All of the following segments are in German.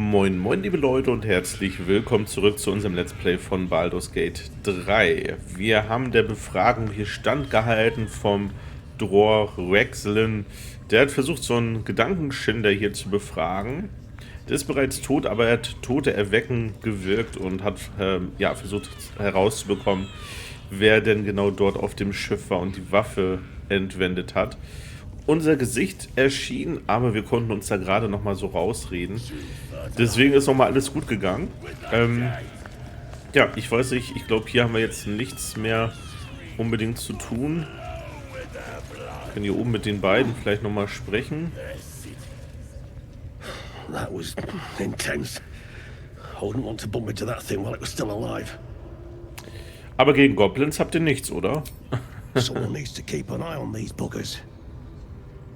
Moin moin liebe Leute und herzlich willkommen zurück zu unserem Let's Play von Baldurs Gate 3. Wir haben der Befragung hier standgehalten vom Dror Wächterin. Der hat versucht, so einen Gedankenschinder hier zu befragen. Der ist bereits tot, aber er hat Tote erwecken gewirkt und hat versucht herauszubekommen, wer denn genau dort auf dem Schiff war und die Waffe entwendet hat. Unser Gesicht erschien, aber wir konnten uns da gerade noch mal so rausreden. Deswegen ist nochmal alles gut gegangen. Ich weiß nicht, ich glaube, hier haben wir jetzt nichts mehr unbedingt zu tun. Ich kann hier oben mit den beiden vielleicht nochmal sprechen. That was intense. I wouldn't want to bump into that thing while it was still alive. Aber gegen Goblins habt ihr nichts, oder? Someone needs to keep an eye on these buggers.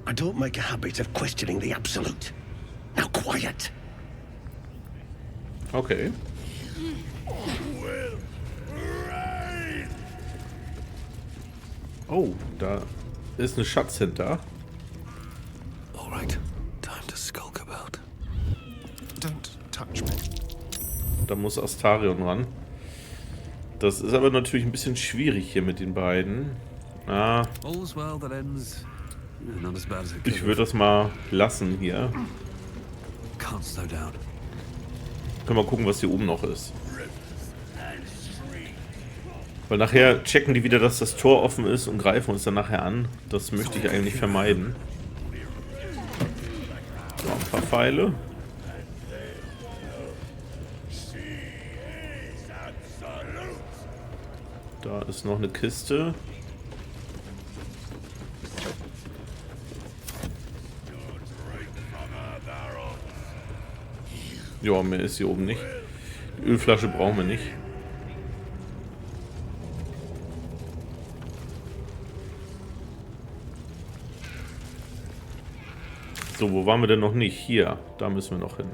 I don't make a habit of questioning the absolute. Now quiet. Okay. Oh, da ist eine Schatz hinter. Alright, time to skulk about. Don't touch me. Da muss Astarion ran. Das ist aber natürlich ein bisschen schwierig hier mit den beiden. Ich würde das mal lassen hier. Können wir gucken, was hier oben noch ist. Weil nachher checken die wieder, dass das Tor offen ist und greifen uns dann nachher an. Das möchte ich eigentlich vermeiden. So, ein paar Pfeile. Da ist noch eine Kiste. Ja, mehr ist hier oben nicht. Die Ölflasche brauchen wir nicht. So, wo waren wir denn noch nicht? Hier, da müssen wir noch hin.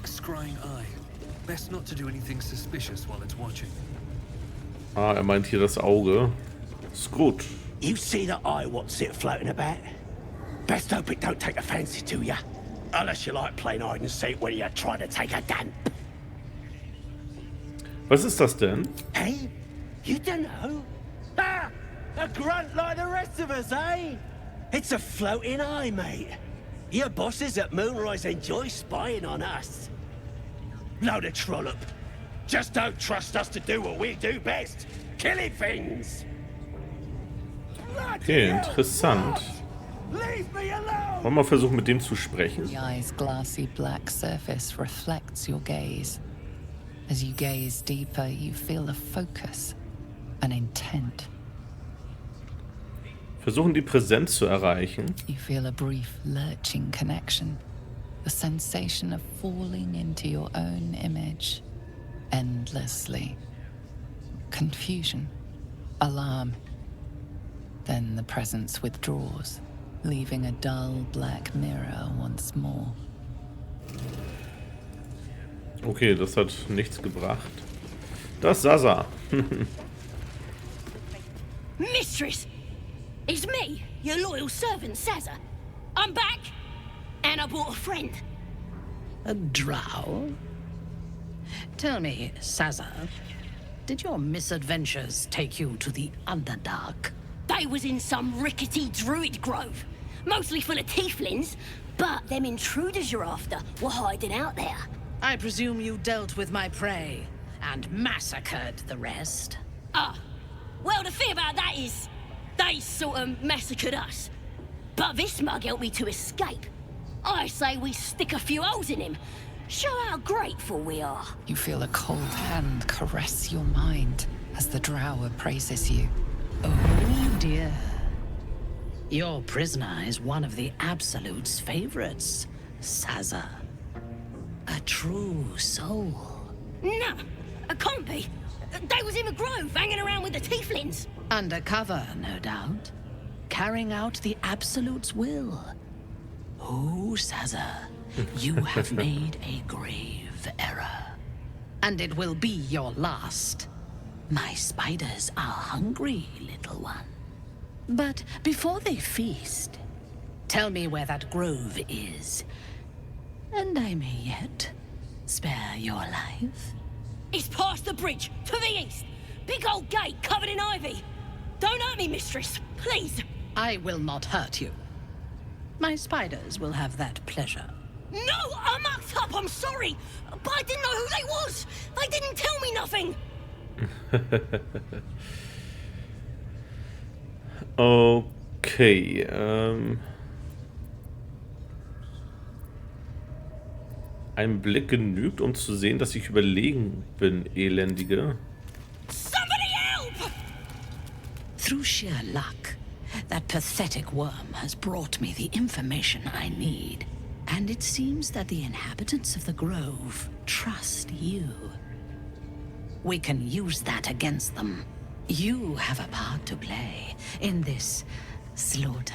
Scrying eye. Best not to do anything suspicious while it's watching. Ah, er meint hier das Auge. Ist gut. You see that eye, what's it floating about? Best hope it don't take a fancy to ya. Unless you like playing hide and seek when you're trying to take a dump. Was ist das denn? Hey? You don't know? Ah! A grunt like the rest of us, eh? It's a floating eye, mate. Your bosses at Moonrise enjoy spying on us. Load of trollop. Just don't trust us to do what we do best. Killing things. Okay, interessant. Wollen wir mal versuchen, mit dem zu sprechen? The eye's glassy black surface reflects your gaze. As you gaze deeper, you feel a focus, an intent. Versuchen, die Präsenz zu erreichen. You feel a brief lurching connection, the sensation of falling into your own image endlessly. Confusion, alarm. Then the presence withdraws, leaving a dull black mirror once more. Okay, das hat nichts gebracht. Das ist Sasa. Mistress! It's me, your loyal servant, Sazza. I'm back, and I brought a friend. A drow? Tell me, Sazza, did your misadventures take you to the Underdark? They was in some rickety druid grove, mostly full of tieflings, but them intruders you're after were hiding out there. I presume you dealt with my prey and massacred the rest? Well, the thing about that is, they sort of massacred us. But this mug helped me to escape. I say we stick a few holes in him. Show how grateful we are. You feel a cold hand caress your mind as the drow appraises you. Oh dear. Your prisoner is one of the Absolute's favorites, Sazza. A true soul. Nah, a compy. They was in the grove hanging around with the tieflings. Undercover, no doubt. carrying out the Absolute's will. Oh, Saza, you have made a grave error. And it will be your last. My spiders are hungry, little one. But before they feast, tell me where that grove is, and I may yet spare your life. It's past the bridge, to the east. Big old gate covered in ivy. Don't hurt me, mistress, please. I will not hurt you. My spiders will have that pleasure. No, I mucked up, I'm sorry. But I didn't know who they was. They didn't tell me nothing. Okay, ein Blick genügt, um zu sehen, dass ich überlegen bin, Elendige. Somebody help! Through sheer luck, that pathetic worm has brought me the information I need. And it seems that the inhabitants of the grove trust you. We can use that against them. You have a part to play in this slaughter.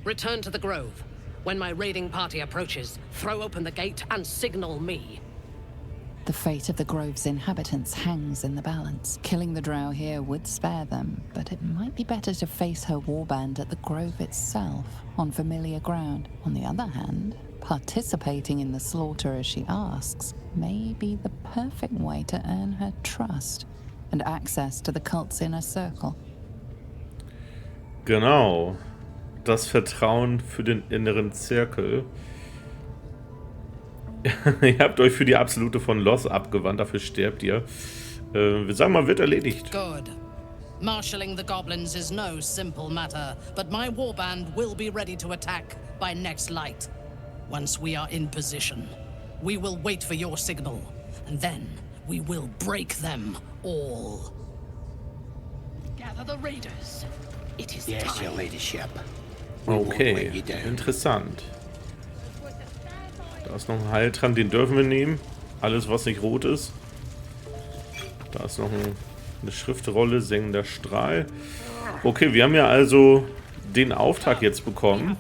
Return to the grove. When my raiding party approaches, throw open the gate and signal me. The fate of the grove's inhabitants hangs in the balance. Killing the drow here would spare them, but it might be better to face her warband at the grove itself, on familiar ground. On the other hand, participating in the slaughter as she asks may be the perfect way to earn her trust and access to the cult's inner circle. Genau. Das Vertrauen für den inneren Zirkel. Ihr habt euch für die Absolute von Loss abgewandt, dafür sterbt ihr. Wir sagen mal, wird erledigt. Good. Marshalling the goblins is no simple matter, but my warband will be ready to attack by next light. Once we are in position, we will wait for your signal, and then we will break them all. Gather the raiders. It is Yes, time. your leadership. Okay, interessant. Da ist noch ein Heiltrank, den dürfen wir nehmen. Alles, was nicht rot ist. Da ist noch eine Schriftrolle, sengender Strahl. Okay, wir haben ja also den Auftrag jetzt bekommen,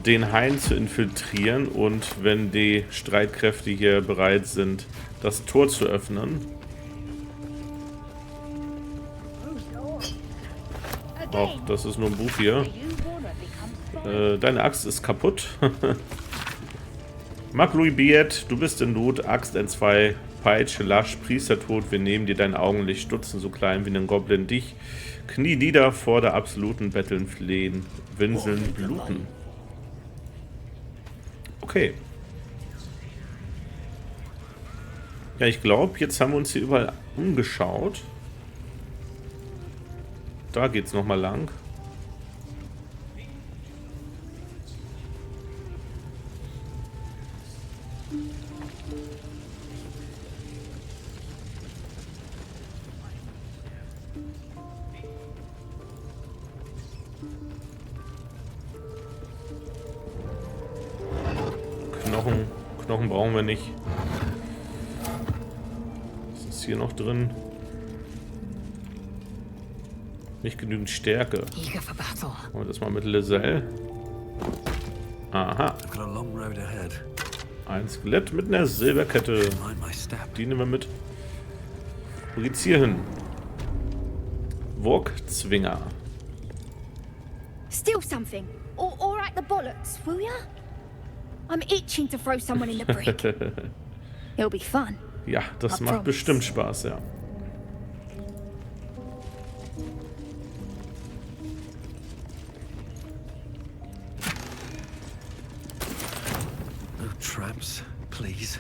den Hain zu infiltrieren und wenn die Streitkräfte hier bereit sind, das Tor zu öffnen. Ach, das ist nur ein Buch hier. Deine Axt ist kaputt. Marc-Louis Biet, du bist in Not. Axt N2, Peitsche, Lasch, Priestertod. Wir nehmen dir dein Augenlicht, stutzen so klein wie ein Goblin dich. Knie nieder vor der Absoluten, betteln, flehen, winseln, bluten. Okay. Ja, ich glaube, jetzt haben wir uns hier überall umgeschaut. Da geht's nochmal lang. Knochen brauchen wir nicht. Was ist hier noch drin? Nicht genügend Stärke. Machen wir das mal mit Lizelle. Aha. Ein Skelett mit einer Silberkette. Die nehmen wir mit. Polizier hin. Wurgzwinger. Steal something. Or act the bollocks, will ya? I'm itching to throw someone in the brick. It'll be fun. Ja, das macht bestimmt Spaß, ja. No traps, please.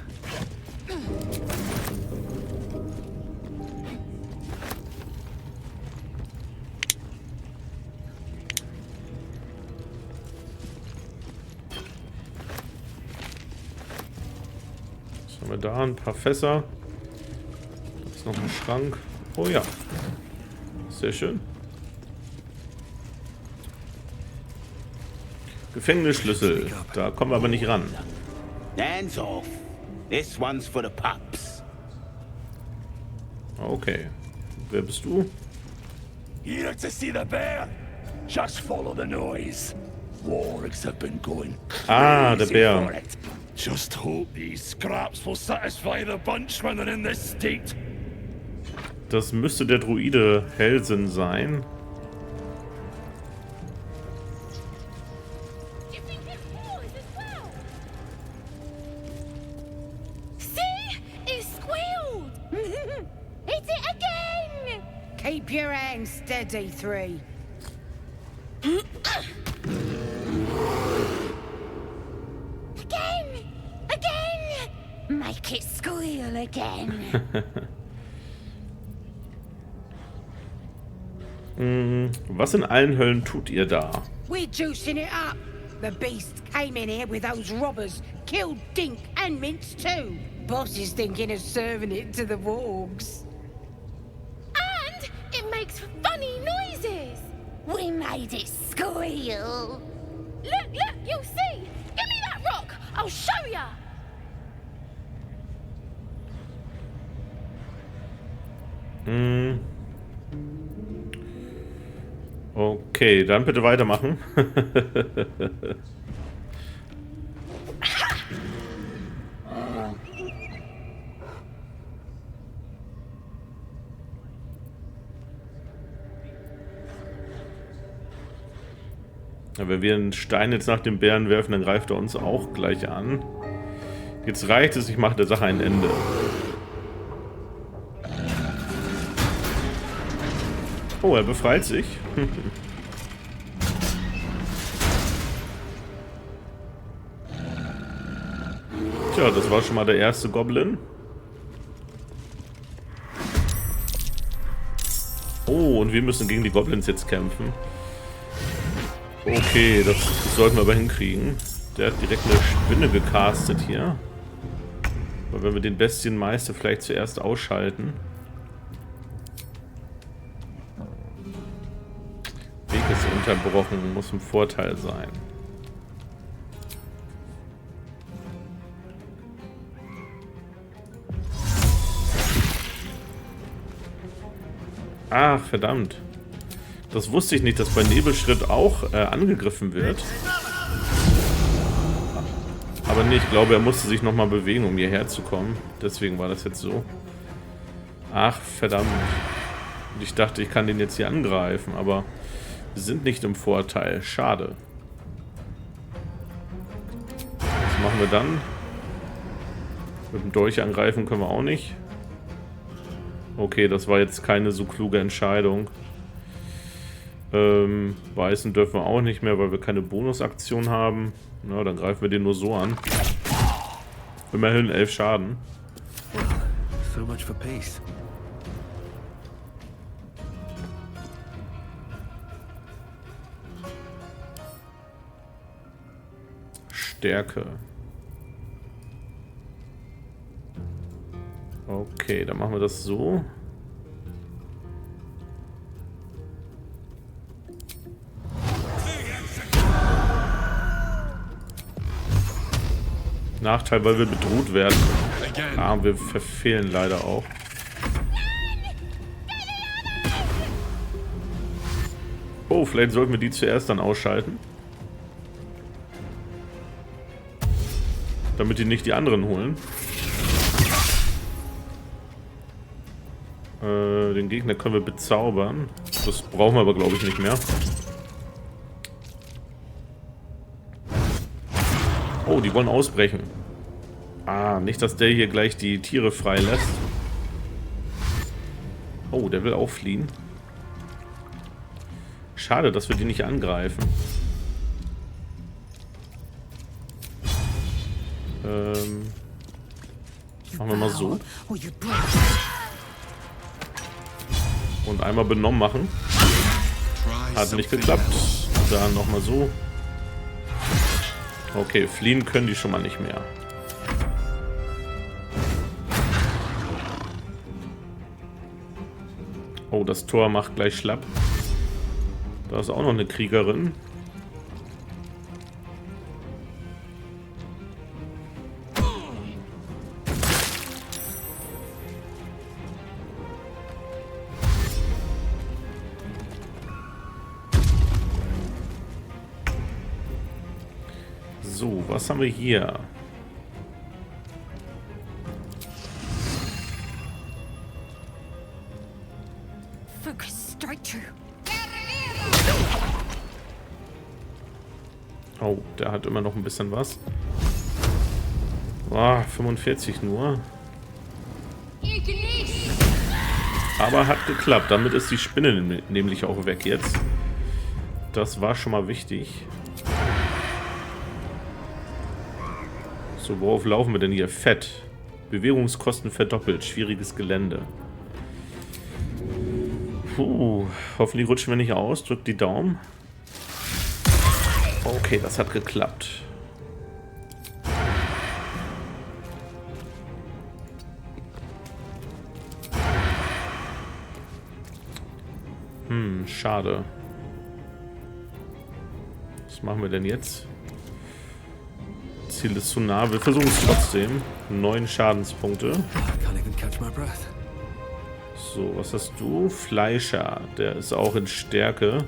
Haben wir da ein paar Fässer. Da ist noch ein Schrank. Oh ja. Sehr schön. Gefängnisschlüssel. Da kommen wir aber nicht ran. Hands off. This one's for the pups. Okay. Wer bist du? Here to see the bear? Just follow the noise. Wargs have been going Ah, der crazy Bär. for it. Just hope these scraps will satisfy the bunch when they're in this state. Das müsste der Druide Helsinn sein. Keep your hands steady, three. Again! Make it squeal again. Was in allen Höllen tut ihr da? We're juicing it up. The beast came in here with those robbers, killed Dink and Mince too. Boss is thinking of serving it to the wargs. And it makes funny noises. We made it squeal. Look, you'll see. Give me that rock. I'll show ya. Okay, dann bitte weitermachen. Ja, wenn wir einen Stein jetzt nach dem Bären werfen, dann greift er uns auch gleich an. Jetzt reicht es, ich mache der Sache ein Ende. Oh, er befreit sich. Tja, das war schon mal der erste Goblin. Oh, und wir müssen gegen die Goblins jetzt kämpfen. Okay, das sollten wir aber hinkriegen. Der hat direkt eine Spinne gecastet hier. Aber wenn wir den Bestienmeister vielleicht zuerst ausschalten. Weg ist unterbrochen, muss ein Vorteil sein. Ach, verdammt. Das wusste ich nicht, dass bei Nebelschritt auch angegriffen wird. Aber nee, ich glaube, er musste sich nochmal bewegen, um hierher zu kommen. Deswegen war das jetzt so. Ach, verdammt. Und ich dachte, ich kann den jetzt hier angreifen, aber wir sind nicht im Vorteil. Schade. Was machen wir dann? Mit dem Dolch angreifen können wir auch nicht. Okay, das war jetzt keine so kluge Entscheidung. Beißen dürfen wir auch nicht mehr, weil wir keine Bonusaktion haben. Na, dann greifen wir den nur so an. Immerhin 11 Schaden. So much for peace. Stärke. Okay, dann machen wir das so. Nachteil, weil wir bedroht werden. Ah, wir verfehlen leider auch. Oh, vielleicht sollten wir die zuerst dann ausschalten. Damit die nicht die anderen holen. Den Gegner können wir bezaubern. Das brauchen wir aber, glaube ich, nicht mehr. Oh, die wollen ausbrechen. Ah, nicht, dass der hier gleich die Tiere freilässt. Oh, der will auch fliehen. Schade, dass wir die nicht angreifen. Machen wir mal so. Und einmal benommen machen. Hat nicht geklappt. Dann nochmal so. Okay, fliehen können die schon mal nicht mehr. Oh, das Tor macht gleich schlapp. Da ist auch noch eine Kriegerin. So, was haben wir hier? Focus straight through. Oh, der hat immer noch ein bisschen was. Boah, 45 nur. Aber hat geklappt. Damit ist die Spinne nämlich auch weg jetzt. Das war schon mal wichtig. So, worauf laufen wir denn hier? Fett. Bewegungskosten verdoppelt. Schwieriges Gelände. Puh. Hoffentlich rutschen wir nicht aus. Drückt die Daumen. Okay, das hat geklappt. Schade. Was machen wir denn jetzt? Ziel ist zu nah. Wir versuchen es trotzdem. 9 Schadenspunkte. So, was hast du? Fleischer. Der ist auch in Stärke.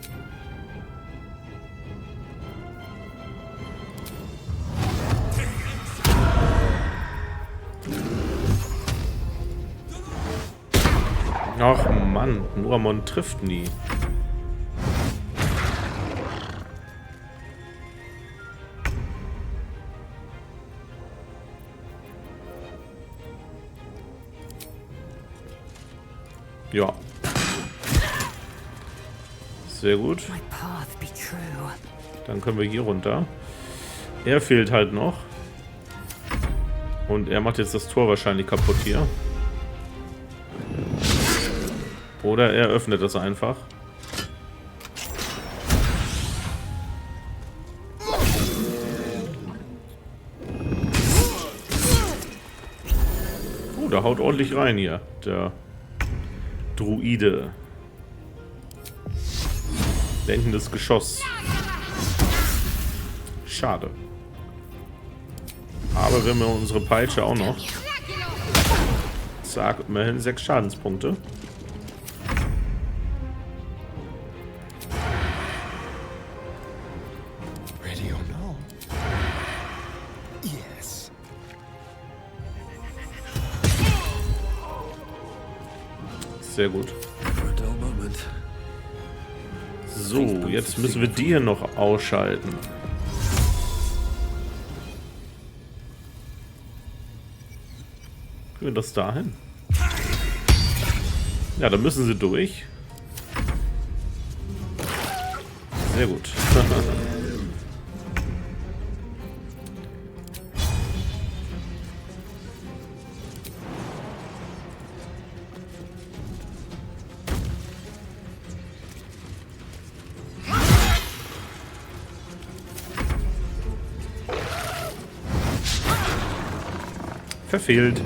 Ach Mann, Nuramon trifft nie. Ja. Sehr gut. Dann können wir hier runter. Er fehlt halt noch. Und er macht jetzt das Tor wahrscheinlich kaputt hier. Oder er öffnet das einfach. Oh, der haut ordentlich rein hier. Der Druide. Lenkendes Geschoss. Schade. Aber wir haben ja unsere Peitsche auch noch. Zack, immerhin 6 Schadenspunkte. Sehr gut. So, jetzt müssen wir die hier noch ausschalten. Können wir das dahin? Ja, da müssen sie durch. Sehr gut. Verfehlt.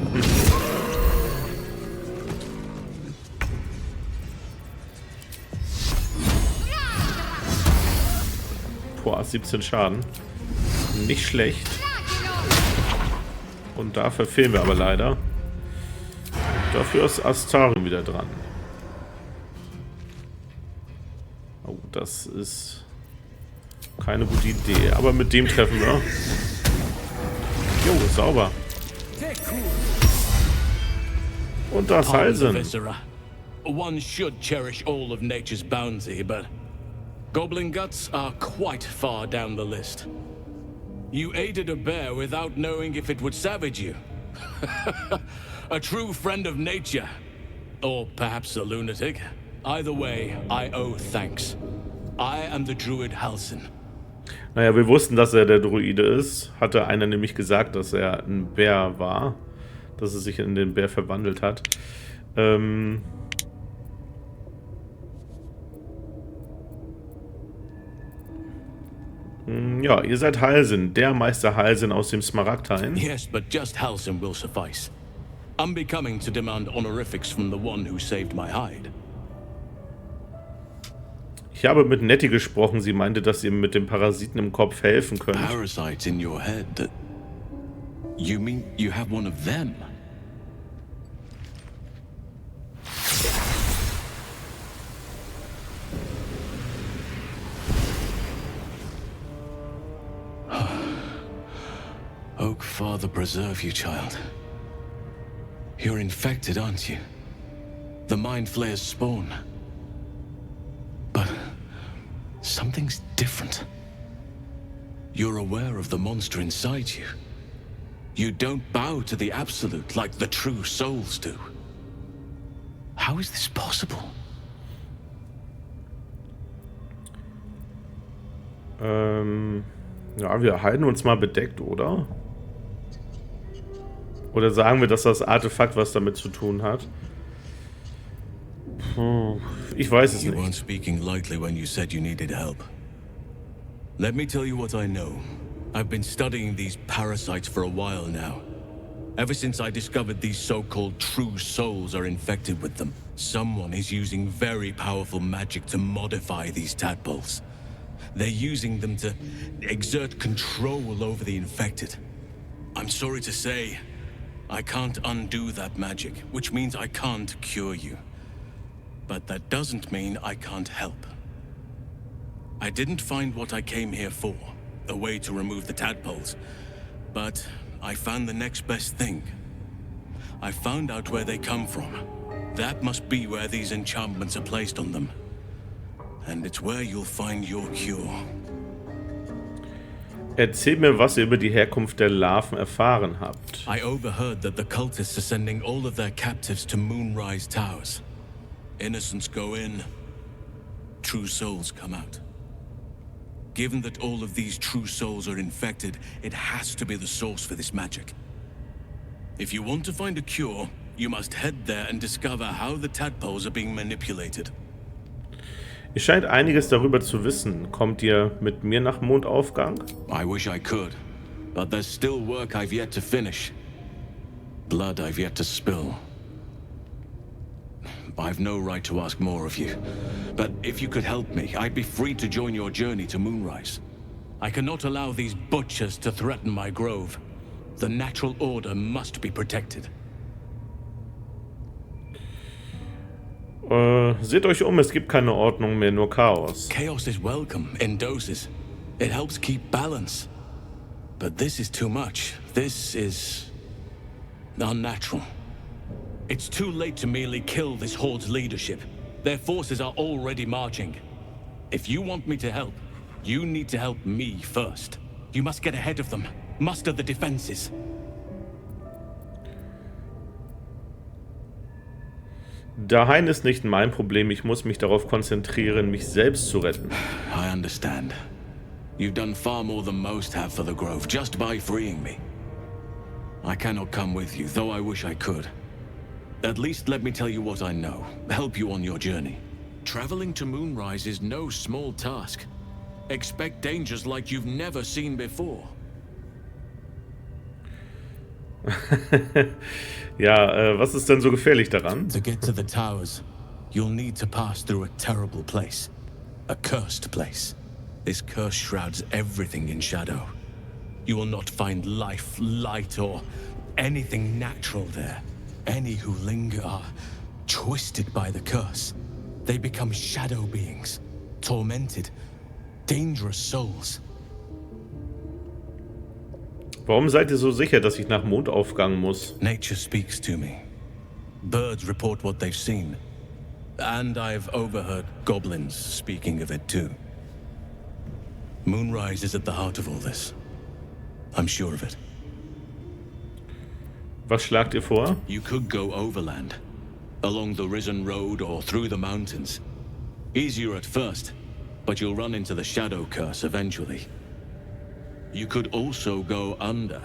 Boah, 17 Schaden. Nicht schlecht. Und da verfehlen wir aber leider. Dafür ist Astarion wieder dran. Oh, das ist keine gute Idee. Aber mit dem treffen wir. Jo, sauber. Und das Halsen. One should cherish all of nature's bounty, but goblin guts are quite far down the list. You aided a bear without knowing if it would savage you. A true friend of nature. Or perhaps a lunatic. Either way, I owe thanks. I am the druid Halsin. Naja, wir wussten, dass er der Druide ist. Hatte einer nämlich gesagt, dass er ein Bär war. Dass er sich in den Bär verwandelt hat. Ja, ihr seid Halsin. Der Meister Halsin aus dem Smaragdhain. Yes, but just Halsin will suffice. Unbecoming to demand honorifics from the one who saved my hide. Ich habe mit Nettie gesprochen. Sie meinte, dass ihr mit dem Parasiten im Kopf helfen könnt. Parasites in your head? That you mean you have one of them? Father preserve you, child. You're infected, aren't you? The Mind Flayer's spawn. But something's different. You're aware of the monster inside you. You don't bow to the Absolute like the true souls do. How is this possible? Ja, wir halten uns mal bedeckt, oder? Oder sagen wir, dass das Artefakt was damit zu tun hat? Ich weiß es You weren't nicht. speaking lightly when you said you needed help. Let me tell you what I know. I've been studying these parasites for a while now. Ever since I discovered these so-called true souls are infected with them, someone is using very powerful magic to modify these tadpoles. They're using them to exert control over the infected. I'm sorry to say, I can't undo that magic, which means I can't cure you. But that doesn't mean I can't help. I didn't find what I came here for, a way to remove the tadpoles, but I found the next best thing. I found out where they come from. That must be where these enchantments are placed on them. And it's where you'll find your cure. Erzählt mir, was ihr über die Herkunft der Larven erfahren habt. I overheard that the cultists are sending all of their captives to Moonrise Towers. Innocents go in, true souls come out. Given that all of these true souls are infected, it has to be the source for this magic. If you want to find a cure, you must head there and discover how the tadpoles are being manipulated. Ihr scheint einiges darüber zu wissen. Kommt ihr mit mir nach Mondaufgang? I wish I could, but there's still work I've yet to finish. Blood I've yet to spill. I've no right to ask more of you, but if you could help me, I'd be free to join your journey to Moonrise. I cannot allow these butchers to threaten my grove. The natural order must be protected. Seht euch um, es gibt keine Ordnung mehr, nur Chaos. Chaos is welcome in doses. It helps keep balance. But this is too much. This is unnatural. It's too late to merely kill this horde's leadership. Their forces are already marching. If you want me to help, you need to help me first. You must get ahead of them, muster the defenses. Daheim ist nicht mein Problem, ich muss mich darauf konzentrieren, mich selbst zu retten. I understand. You've done far more than most have for the Grove, just by freeing me. I cannot come with you, though I wish I could. At least let me tell you what I know, help you on your journey. Traveling to Moonrise is no small task. Expect dangers like you've never seen before. Ja, was ist denn so gefährlich daran? To get to the towers, you'll need to pass through a terrible place. A cursed place. This curse shrouds everything in shadow. You will not find life, light, or anything natural there. Any who linger are twisted by the curse. They become shadow beings, tormented, dangerous souls. Warum seid ihr so sicher, dass ich nach Mondaufgang muss? Nature speaks to me. Birds report what they've seen. And I've overheard goblins speaking of it too. Moonrise is at the heart of all this. I'm sure of it. Was schlagt ihr vor? You could go overland, along the Risen Road or through the mountains. Easier at first, but you'll run into the shadow curse eventually. You could also go under.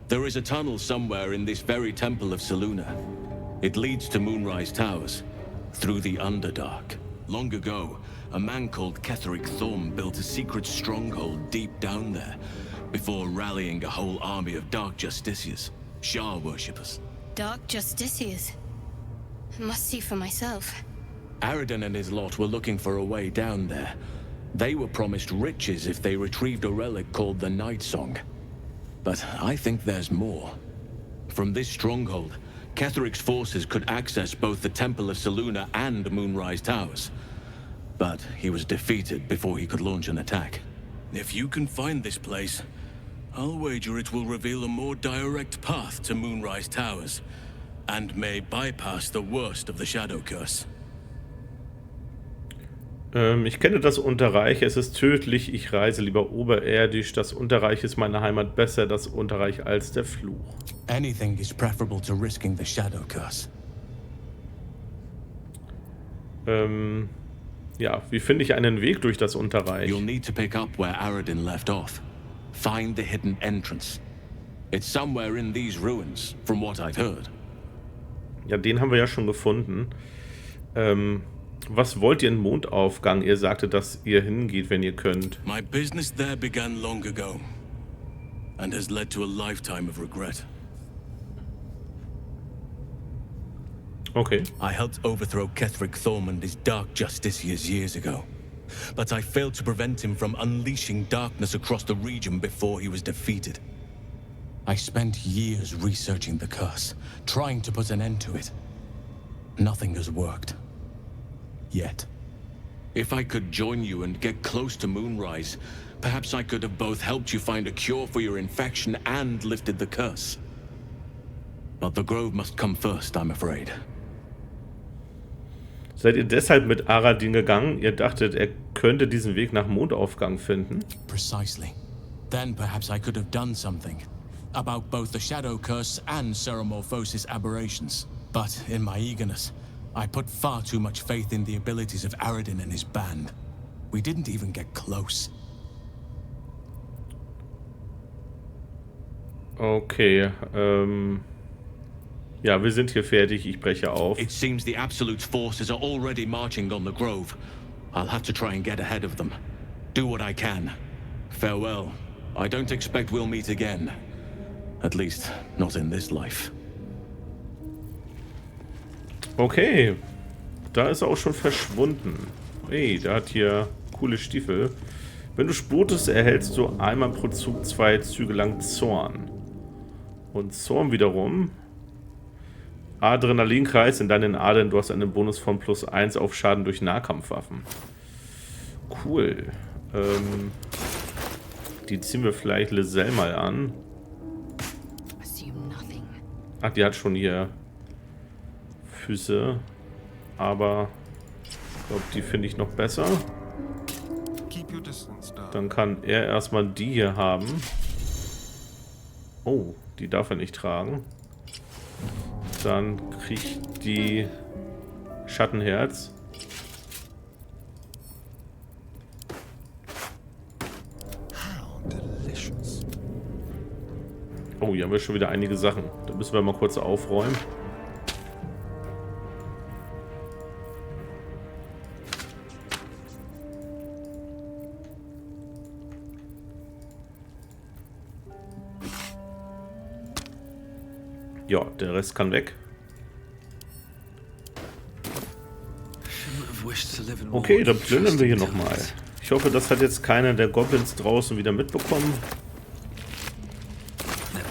There is a tunnel somewhere in this very temple of Selûne. It leads to Moonrise Towers, through the Underdark. Long ago, a man called Ketheric Thorm built a secret stronghold deep down there, before rallying a whole army of Dark Justiciars, Shah worshippers. Dark Justiciars. Must see for myself. Aridon and his lot were looking for a way down there. They were promised riches if they retrieved a relic called the Night Song. But I think there's more. From this stronghold, Ketheric's forces could access both the Temple of Selûne and Moonrise Towers. But he was defeated before he could launch an attack. If you can find this place, I'll wager it will reveal a more direct path to Moonrise Towers, and may bypass the worst of the Shadow Curse. Ich kenne das Unterreich, es ist tödlich, ich reise lieber oberirdisch, das Unterreich ist meine Heimat, besser das Unterreich als der Fluch. Anything is preferable to risking the Shadow Curse. Ja, wie finde ich einen Weg durch das Unterreich? You'll need to pick up where Aradin left off. Find the hidden entrance. It's somewhere in these ruins, from what I've heard. Ja, den haben wir ja schon gefunden. Was wollt ihr in Mondaufgang? Ihr sagtet, dass ihr hingeht, wenn ihr könnt. My business there began long ago and has led to a lifetime of regret. Okay. I helped overthrow Ketheric Thormund, dark justiciars years ago, but I failed to prevent him from unleashing darkness across the region before he was defeated. I spent years researching the curse, trying to put an end to it. Nothing has worked. Yet. If I could join you and get close to Moonrise, perhaps I could have both helped you find a cure for your infection and lifted the curse. But the grove must come first, I'm afraid. Seid ihr deshalb mit Aradin gegangen? Ihr dachtet, er könnte diesen Weg nach Mondaufgang finden? Precisely. Then perhaps I could have done something about both the Shadow Curse and Ceramorphosis aberrations. But in my eagerness, I put far too much faith in the abilities of Aradin and his band. We didn't even get close. Okay, ja, wir sind hier fertig. Ich breche auf. It seems the Absolute's forces are already marching on the grove. I'll have to try and get ahead of them. Do what I can. Farewell. I don't expect we'll meet again. At least, not in this life. Okay, da ist er auch schon verschwunden. Hey, der hat hier coole Stiefel. Wenn du spurtest, erhältst du einmal pro Zug 2 Züge lang Zorn. Und Zorn wiederum. Adrenalinkreis in deinen Adern. Du hast einen Bonus von +1 auf Schaden durch Nahkampfwaffen. Cool. Die ziehen wir vielleicht Lizelle mal an. Ach, die hat schon hier Füße. Aber ich glaube, die finde ich noch besser. Dann kann er erstmal die hier haben. Oh, die darf er nicht tragen. Dann kriegt die Schattenherz. Oh, hier haben wir schon wieder einige Sachen. Da müssen wir mal kurz aufräumen. Ja, der Rest kann weg. Okay, dann plündern wir hier nochmal. Ich hoffe, das hat jetzt keiner der Goblins draußen wieder mitbekommen.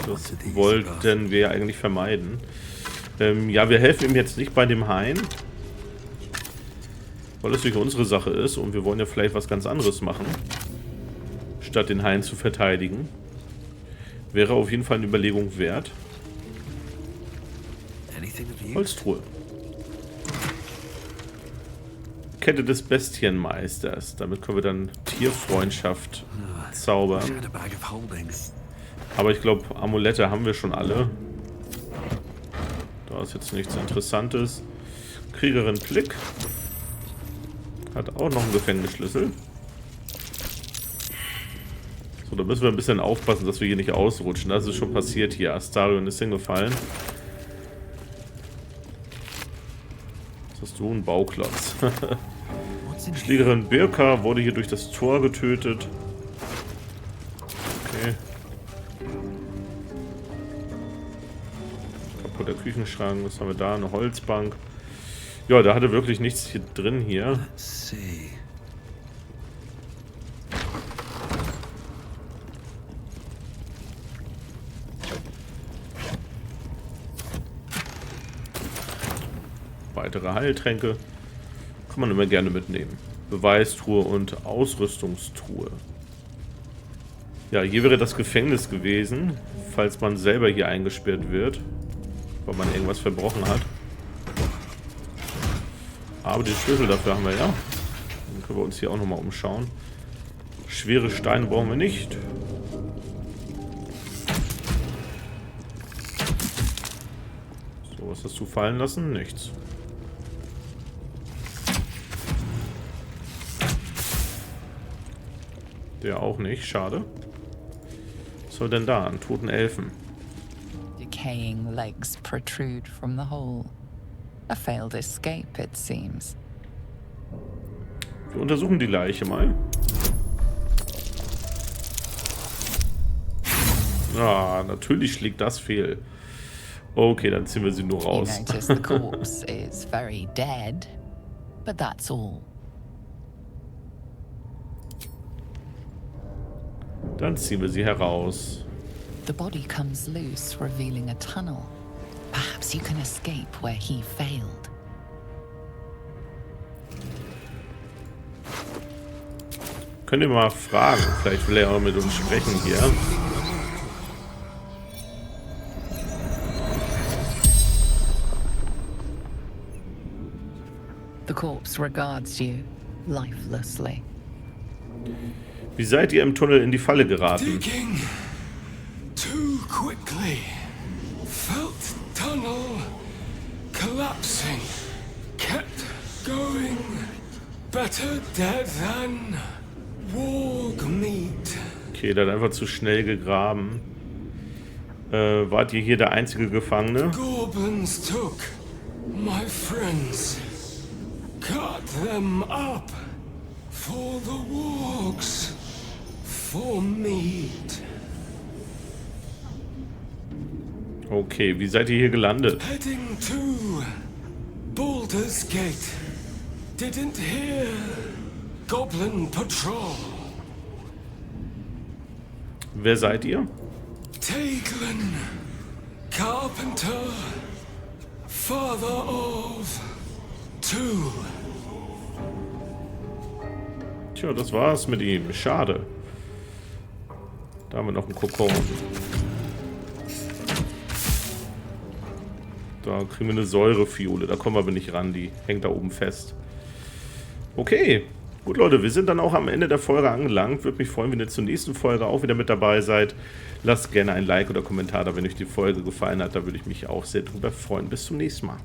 Das wollten wir ja eigentlich vermeiden. Ja, wir helfen ihm jetzt nicht bei dem Hain. Weil es nicht unsere Sache ist und wir wollen ja vielleicht was ganz anderes machen. Statt den Hain zu verteidigen. Wäre auf jeden Fall eine Überlegung wert. Holztruhe. Kette des Bestienmeisters. Damit können wir dann Tierfreundschaft zaubern. Aber ich glaube, Amulette haben wir schon alle. Da ist jetzt nichts Interessantes. Kriegerin Blick. Hat auch noch einen Gefängnisschlüssel. So, da müssen wir ein bisschen aufpassen, dass wir hier nicht ausrutschen. Das ist schon passiert hier. Astarion ist hingefallen. Was hast du? Ein Bauklotz. Schlägerin Birka wurde hier durch das Tor getötet. Okay. Kaputter Küchenschrank. Was haben wir da? Eine Holzbank. Ja, da hatte wirklich nichts hier drin hier. Weitere Heiltränke. Kann man immer gerne mitnehmen. Beweistruhe und Ausrüstungstruhe. Ja, hier wäre das Gefängnis gewesen, falls man selber hier eingesperrt wird, weil man irgendwas verbrochen hat. Aber den Schlüssel dafür haben wir ja. Dann können wir uns hier auch nochmal umschauen. Schwere Steine brauchen wir nicht. So, was hast du fallen lassen? Nichts. Der auch nicht, schade. Was soll denn da? Einen toten Elfen. Decaying legs protrude from the hole. A failed escape, it seems. Wir untersuchen die Leiche mal. Ah, natürlich schlägt das fehl. Okay, dann ziehen wir sie nur raus. You notice the corpse is very dead, but that's all. Dann ziehen wir sie heraus. The body comes loose, revealing a tunnel. Perhaps you can escape where he failed. Könnt ihr mal fragen, vielleicht will er auch mit uns sprechen hier. The corpse regards you lifelessly. Wie seid ihr im Tunnel in die Falle geraten? Digging too quickly. Felt tunnel collapsing. Kept going. Better dead than warg meat. Okay, der hat einfach zu schnell gegraben. Wart ihr hier der einzige Gefangene? Goblins took my friends. Cut them up for the wargs. For meat. Okay, wie seid ihr hier gelandet? Heading to Baldurs Gate. Didn't hear Goblin Patrol. Wer seid ihr? Taglin, Carpenter, father of two. Tja, das war's mit ihm. Schade. Da haben wir noch einen Kokon. Da kriegen wir eine Säurefiole. Da kommen wir aber nicht ran. Die hängt da oben fest. Okay. Gut, Leute. Wir sind dann auch am Ende der Folge angelangt. Würde mich freuen, wenn ihr zur nächsten Folge auch wieder mit dabei seid. Lasst gerne ein Like oder Kommentar da, wenn euch die Folge gefallen hat. Da würde ich mich auch sehr drüber freuen. Bis zum nächsten Mal.